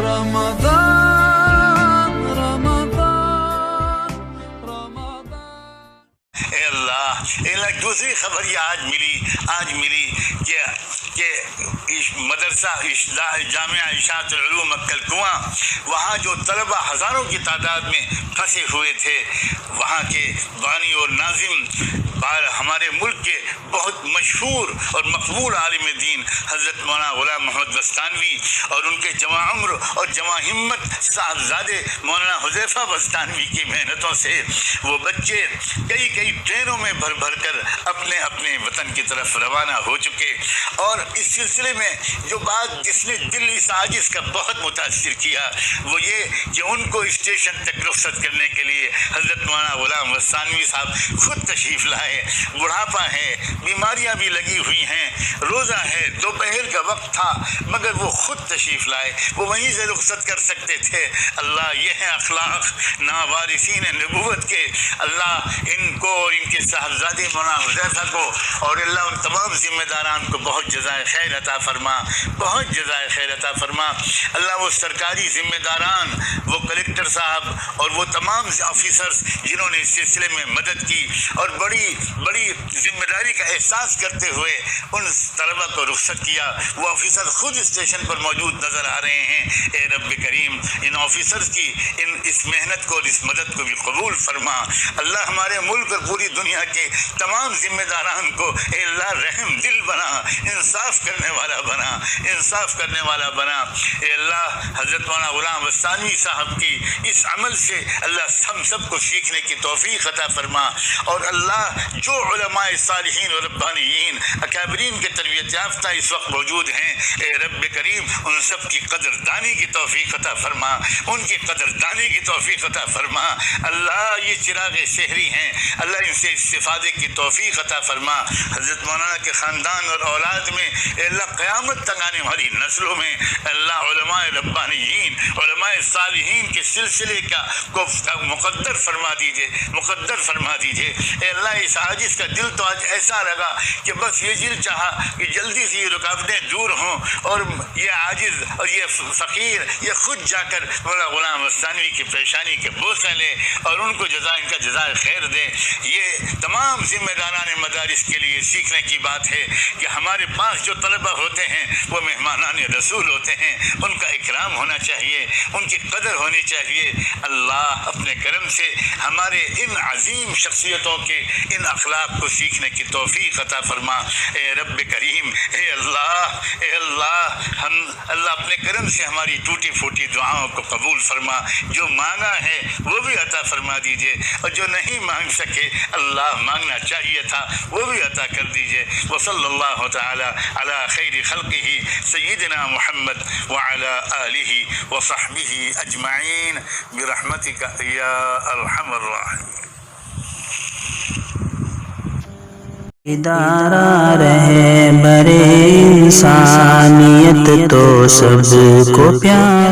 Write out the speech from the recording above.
رمضان رمضان رمضان. اے اللہ دوسری خبر یہ آج ملی کہ مدرسہ جامعہ اشاعت العلوم مکہ کنواں، وہاں جو طلبہ ہزاروں کی تعداد میں پھنسے ہوئے تھے، وہاں کے بانی اور ناظم ہمارے ملک کے بہت مشہور اور مقبول عالم دین حضرت مولانا غلام محمد بستانوی اور ان کے جواں عمر اور جواں ہمت صاحبزادے مولانا حذیفہ بستانوی کی محنتوں سے وہ بچے کئی ٹرینوں میں بھر کر اپنے وطن کی طرف روانہ ہو چکے. اور اس سلسلے میں جو بات جس نے دل اس عاجز کا بہت متاثر کیا وہ یہ کہ ان کو اسٹیشن تک رخصت کرنے کے لیے حضرت مولانا غلام بستانوی صاحب خود تشریف لائے. بڑھاپا ہے، بیماریاں بھی لگی ہوئی ہیں، روزہ ہے، دوپہر کا وقت تھا، مگر وہ خود تشریف لائے. وہ وہیں سے رخصت کر سکتے تھے. اللہ یہ ہے اخلاق ناوارثین نبوت کے. اللہ ان کو اور ان کے صاحبزادے مولانا حذیفہ کو اور اللہ ان تمام ذمہ داران کو بہت جزائے خیر عطا فرما، بہت جزائے خیر عطا فرما. اللہ وہ سرکاری ذمہ داران، وہ کلکٹر صاحب اور وہ تمام آفیسرز جنہوں نے اس سلسلے میں مدد کی اور بڑی ذمہ داری کا احساس کرتے ہوئے ان طلبہ کو رخصت کیا، وہ آفیسر خود اسٹیشن پر موجود نظر آ رہے ہیں. اے رب کریم ان آفیسرز کی اس محنت کو اور اس مدد کو بھی قبول فرما. اللہ ہمارے ملک اور پوری دنیا کے تمام ذمہ داران کو اے اللہ رحم دل بنا، انصاف کرنے والا بنا. اے اللہ حضرت مولانا غلام بستانوی صاحب کی اس عمل سے اللہ ہم سب کو سیکھنے کی توفیق عطا فرما. اور اللہ جو علماء صالحین اور ربانیین اکابرین کے تربیت یافتہ اس وقت موجود ہیں، اے رب کریم ان سب کی قدردانی کی توفیق عطا فرما، ان کی قدردانی کی توفیق عطا فرما. اللہ یہ چراغ سحری ہیں، اللہ ان سے استفادے کی توفیق عطا فرما. حضرت مولانا کے خاندان اور اولاد میں اے اللہ قیامت تک آنے والی نسلوں میں اللہ علماء ربانیین علماء صالحین کے سلسلے کو مقدر فرما دیجئے. اے اللہ اس عاجز کا دل تو آج ایسا لگا کہ بس یہ دل چاہا کہ جلدی سے یہ رکاوٹیں دور ہوں اور یہ عاجز اور یہ فقیر یہ خود جا کر مولانا غلام بستانوی کی پریشانی کے بوسہ لے اور ان کو ان کا جزائے خیر دے. یہ تمام ذمہ داران مدارس کے لیے سیکھنے کی بات ہے کہ ہمارے پاس جو طلبہ ہوتے ہیں وہ مہمانان رسول ہوتے ہیں، ان کا اکرام ہونا چاہیے، ان کی قدر ہونی چاہیے. اللہ اپنے کرم سے ہمارے ان عظیم شخصیتوں کے ان اخلاق کو سیکھنے کی توفیق عطا فرما. اے رب کریم اے اللہ ہم اللہ اپنے کرم سے ہماری ٹوٹی پھوٹی دعاؤں کو قبول فرما. جو مانگا ہے وہ بھی عطا فرما دیجئے اور جو نہیں مانگ سکے اللہ مانگنا چاہیے تھا وہ بھی عطا کر دیجئے. وصلی اللہ تعالی علی خیر خلقہ سیدنا محمد وعلی آلہ وصحبہ اجمعین برحمتک یا ارحم الراحمین. ادارہ رہے برے انسانیت تو سب کو پیار